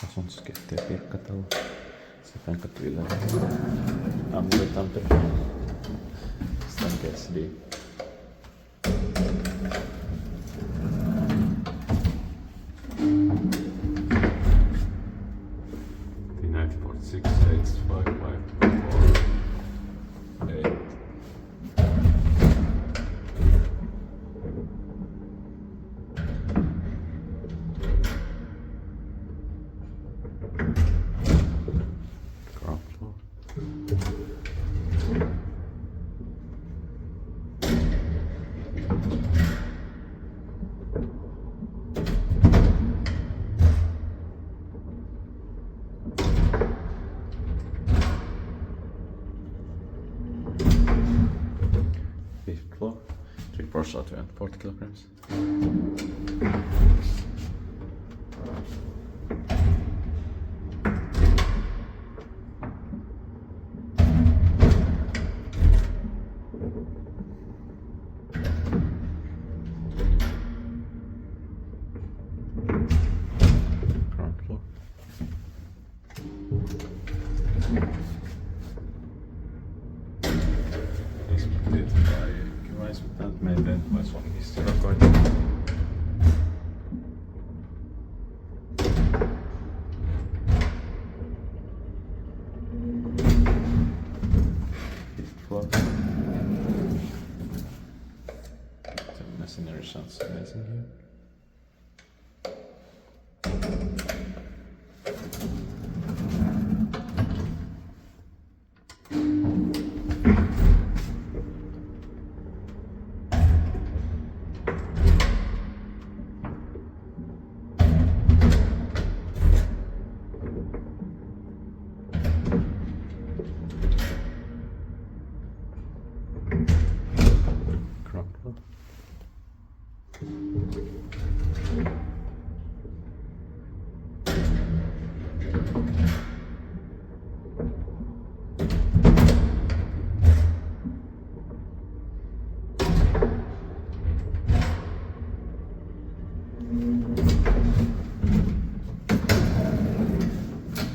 Asuntoskeittiö Pirkkatalo. Sepänkatu 11. I'm the Tampere. Staircase D. T946 855 8. Ground floor. Fifth floor. 3 floors are 240 kilograms. Ground floor. Inspekteert bij gewijzigd met de wijzigingskort. Fifth floor. The masonry sounds amazing here. Ground floor.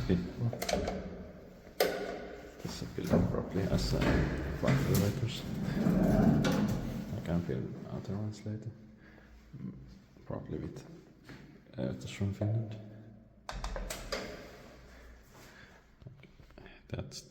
Fifth floor. This is built properly as flight elevators. I can film other ones later. Probably with elevators from Finland. That's